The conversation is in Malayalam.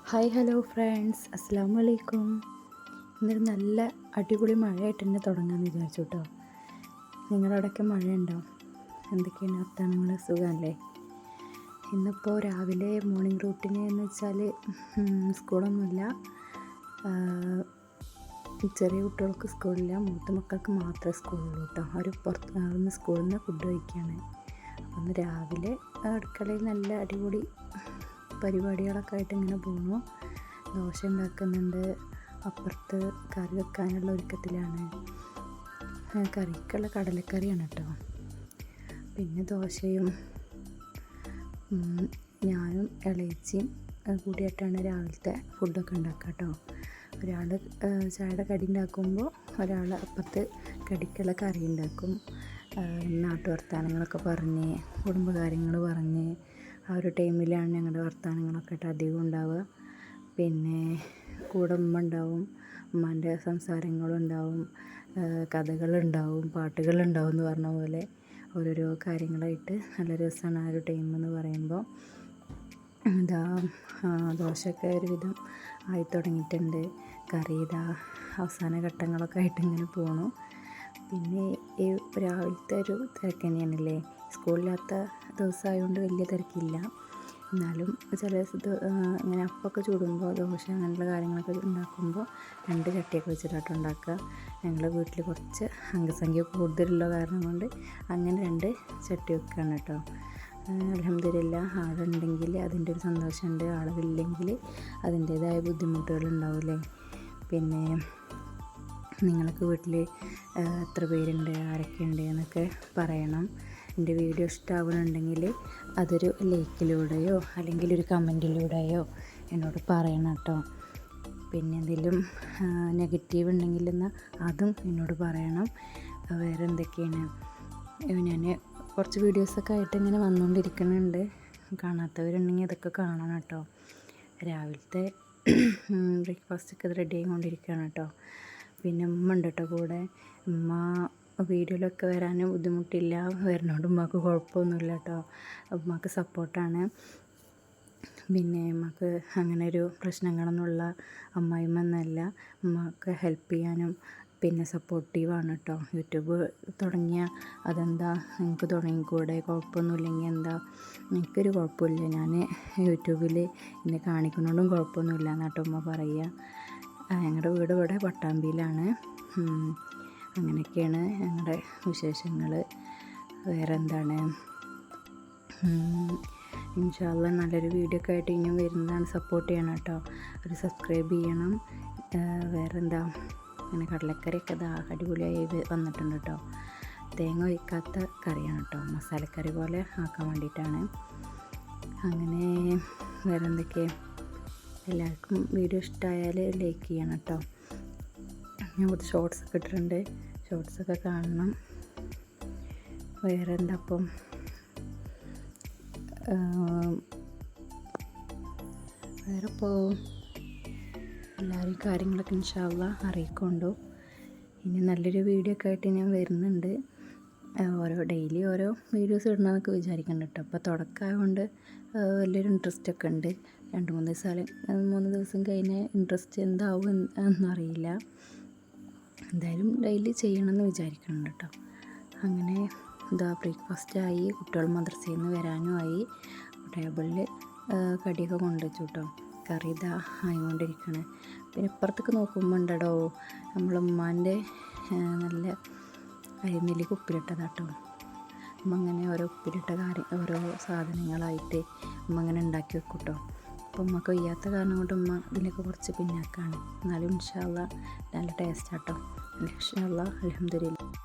ഹായ് ഹലോ ഫ്രണ്ട്സ്, അസ്സാം വലൈക്കും. ഇന്നൊരു നല്ല അടിപൊളി മഴയായിട്ട് തന്നെ തുടങ്ങാമെന്ന് വിചാരിച്ചു കേട്ടോ. നിങ്ങളവിടെയൊക്കെ മഴയുണ്ടോ? എന്തൊക്കെയാണ് വർത്തമാനങ്ങൾ? സുഖമല്ലേ? ഇന്നിപ്പോൾ രാവിലെ മോർണിംഗ് റൂട്ടീന് എന്ന് വെച്ചാൽ സ്കൂളൊന്നുമില്ല. ചെറിയ കുട്ടികൾക്ക് സ്കൂളില്ല, മൂത്ത മക്കൾക്ക് മാത്രമേ സ്കൂളുള്ളൂ കേട്ടോ. അവർ പുറത്ത് സ്കൂളിൽ നിന്ന് ഫുഡ് കഴിക്കുകയാണ്. അപ്പം ഇന്ന് രാവിലെ അടുക്കളയിൽ നല്ല അടിപൊളി പരിപാടികളൊക്കെ ആയിട്ട് ഇങ്ങനെ പോകുന്നു. ദോശ ഉണ്ടാക്കുന്നുണ്ട്, അപ്പുറത്ത് കറി വെക്കാനുള്ള ഒരുക്കത്തിലാണ്. കറിക്കുള്ള കടലക്കറിയാണ് കേട്ടോ. പിന്നെ ദോശയും ഞാനും ഇളയച്ചിയും കൂടിയിട്ടാണ് രാവിലത്തെ ഫുഡൊക്കെ ഉണ്ടാക്കുക കേട്ടോ. ഒരാൾ ചായയുടെ കടി ഉണ്ടാക്കുമ്പോൾ ഒരാൾ അപ്പുറത്ത് കടിക്കുള്ള കറി ഉണ്ടാക്കും. നാട്ടുവർത്താനങ്ങളൊക്കെ പറഞ്ഞ് കുടുംബകാര്യങ്ങൾ പറഞ്ഞ് ആ ഒരു ടൈമിലാണ് ഞങ്ങളുടെ വർത്തമാനങ്ങളൊക്കെ അധികം ഉണ്ടാവുക. പിന്നെ കൂടെ ഉമ്മ ഉണ്ടാവും, ഉമ്മാൻ്റെ സംസാരങ്ങളുണ്ടാവും, കഥകളുണ്ടാവും, പാട്ടുകളുണ്ടാവും എന്ന് പറഞ്ഞ പോലെ ഓരോരോ കാര്യങ്ങളായിട്ട് നല്ല രസമാണ് ആ ഒരു ടൈം എന്ന് പറയുമ്പോൾ. ഇതാ ദോശയൊക്കെ ഒരുവിധം ആയി തുടങ്ങിയിട്ടുണ്ട്. കറി ഇതാ അവസാന ഘട്ടങ്ങളൊക്കെ ആയിട്ട് ഇങ്ങനെ പോകണു. പിന്നെ ഈ രാവിലത്തെ ഒരു തിരക്ക് തന്നെയാണല്ലേ. സ്കൂളില്ലാത്ത ദിവസമായതുകൊണ്ട് വലിയ തിരക്കില്ല. എന്നാലും ചില ഇങ്ങനെ അപ്പമൊക്കെ ചൂടുമ്പോൾ ദോശ അങ്ങനെയുള്ള കാര്യങ്ങളൊക്കെ ഉണ്ടാക്കുമ്പോൾ 2 ചട്ടിയൊക്കെ വെച്ചിട്ടാണ് ഉണ്ടാക്കുക. ഞങ്ങളുടെ വീട്ടിൽ കുറച്ച് അംഗസംഖ്യ കൂടുതലുള്ള കാരണം കൊണ്ട് അങ്ങനെ 2 ചട്ടി വെക്കുകയാണ് കേട്ടോ. അൽഹംദുലില്ലാഹ്, ആളുണ്ടെങ്കിൽ അതിൻ്റെ ഒരു സന്തോഷമുണ്ട്, ആളില്ലെങ്കിൽ അതിൻ്റേതായ ബുദ്ധിമുട്ടുകളുണ്ടാവില്ലേ. പിന്നെ നിങ്ങൾക്ക് വീട്ടിൽ എത്ര പേരുണ്ട്, ആരൊക്കെയുണ്ട് എന്നൊക്കെ പറയണം. എൻ്റെ വീഡിയോ ഇഷ്ടമാവുന്നുണ്ടെങ്കിൽ അതൊരു ലൈക്കിലൂടെയോ അല്ലെങ്കിൽ ഒരു കമൻറ്റിലൂടെയോ എന്നോട് പറയണം കേട്ടോ. പിന്നെ എന്തെങ്കിലും നെഗറ്റീവ് ഉണ്ടെങ്കിൽ എന്നാൽ അതും എന്നോട് പറയണം. വേറെ എന്തൊക്കെയാണ്, ഞാൻ കുറച്ച് വീഡിയോസൊക്കെ ആയിട്ട് ഇങ്ങനെ വന്നുകൊണ്ടിരിക്കുന്നുണ്ട്. കാണാത്തവരുണ്ടെങ്കിൽ അതൊക്കെ കാണണം കേട്ടോ. രാവിലത്തെ ബ്രേക്ക്ഫാസ്റ്റൊക്കെ റെഡി ആയിക്കൊണ്ടിരിക്കുകയാണ് കേട്ടോ. പിന്നെ ഉമ്മ ഉണ്ട് കേട്ടോ കൂടെ. ഉമ്മ വീഡിയോയിലൊക്കെ വരാൻ ബുദ്ധിമുട്ടില്ല, വരുന്നതുകൊണ്ട് ഉമ്മക്ക് കുഴപ്പമൊന്നുമില്ല കേട്ടോ. ഉമ്മക്ക് സപ്പോർട്ടാണ്. പിന്നെ ഉമ്മക്ക് അങ്ങനെ ഒരു പ്രശ്നങ്ങളൊന്നുമുള്ള അമ്മായിമ്മ എന്നല്ല. ഉമ്മക്ക് ഹെൽപ്പ് ചെയ്യാനും പിന്നെ സപ്പോർട്ടീവാണ് കേട്ടോ. യൂട്യൂബ് തുടങ്ങിയ അതെന്താ നിങ്ങൾക്ക് തുടങ്ങിക്കൂടെ, കുഴപ്പമൊന്നുമില്ലെങ്കിൽ എന്താ, എനിക്കൊരു കുഴപ്പമില്ല, ഞാൻ യൂട്യൂബിൽ എന്നെ കാണിക്കുന്നതുകൊണ്ടും കുഴപ്പമൊന്നുമില്ല എന്നാട്ടോ ഉമ്മ പറയുക. ഞങ്ങളുടെ വീട് ഇവിടെ പട്ടാമ്പിയിലാണ്. അങ്ങനെയൊക്കെയാണ് ഞങ്ങളുടെ വിശേഷങ്ങൾ. വേറെ എന്താണ്, ഇൻഷാ അല്ലാഹ് നല്ലൊരു വീഡിയോ ഒക്കെ ആയിട്ട് ഇനിയും വരുന്നതാണ്. സപ്പോർട്ട് ചെയ്യണം കേട്ടോ, ഒരു സബ്സ്ക്രൈബ് ചെയ്യണം. വേറെന്താ, അങ്ങനെ കടലക്കറിയൊക്കെ ഇതാ അടിപൊളിയായി വന്നിട്ടുണ്ട് കേട്ടോ. തേങ്ങ ഒഴിക്കാത്ത കറിയാണ് കേട്ടോ, മസാലക്കറി പോലെ ആക്കാൻ വേണ്ടിയിട്ടാണ്. അങ്ങനെ വേറെ എന്തൊക്കെ, എല്ലാവർക്കും വീഡിയോ ഇഷ്ടമായാൽ ലൈക്ക് ചെയ്യണം കേട്ടോ. ഞാൻ കുറച്ച് ഷോർട്സൊക്കെ ഇട്ടിട്ടുണ്ട്, ഷോർട്സൊക്കെ കാണണം. വേറെ എന്താ, അപ്പം വേറെ ഇപ്പോൾ എല്ലാവരും കാര്യങ്ങളൊക്കെ ഇൻഷാ അല്ലാഹ് അറിയിക്കൊണ്ടു. ഇനി നല്ലൊരു വീഡിയോ ഒക്കെ ആയിട്ട് ഞാൻ വരുന്നുണ്ട്. ഡെയിലി ഓരോ വീഡിയോസ് ഇടണമെന്നൊക്കെ വിചാരിക്കുന്നുണ്ട് കേട്ടോ. അപ്പോൾ തുടക്കമായതുകൊണ്ട് വലിയൊരു ഇൻട്രസ്റ്റൊക്കെ ഉണ്ട്. 3 ദിവസം കഴിഞ്ഞ് ഇൻട്രസ്റ്റ് എന്താവും എന്നറിയില്ല. എന്തായാലും ഡെയിലി ചെയ്യണമെന്ന് വിചാരിക്കുന്നുണ്ട് കേട്ടോ. അങ്ങനെ ഇതാ ബ്രേക്ക്ഫാസ്റ്റായി, കുട്ടികൾ മദ്രസയിൽ നിന്ന് വരാനുമായി. ടേബിളിൽ കടിയൊക്കെ കൊണ്ടുവച്ചു കേട്ടോ. കറി ഇതാ ആയിക്കൊണ്ടിരിക്കണേ. പിന്നെ ഇപ്പുറത്തേക്ക് നോക്കുമ്പോൾ ഉണ്ടോ നമ്മളുമ്മാൻ്റെ നല്ല അരിനെല്ലിക്ക ഉപ്പിലിട്ടതാട്ടോ. ഉമ്മ അങ്ങനെ ഓരോ ഉപ്പിലിട്ട ഓരോ സാധനങ്ങളായിട്ട് ഉമ്മ അങ്ങനെ ഉണ്ടാക്കി വെക്കും കേട്ടോ. അപ്പോൾ ഉമ്മക്ക് വയ്യാത്ത കാരണം കൊണ്ട് ഉമ്മ ഇതിനൊക്കെ കുറച്ച് പിന്നാക്കാണ്. എന്നാലും ഇൻഷാ അല്ലാഹ് നല്ല ടേസ്റ്റാട്ടോ. ഇൻഷാ അല്ലാഹ്, അൽഹംദുലില്ലാഹ്.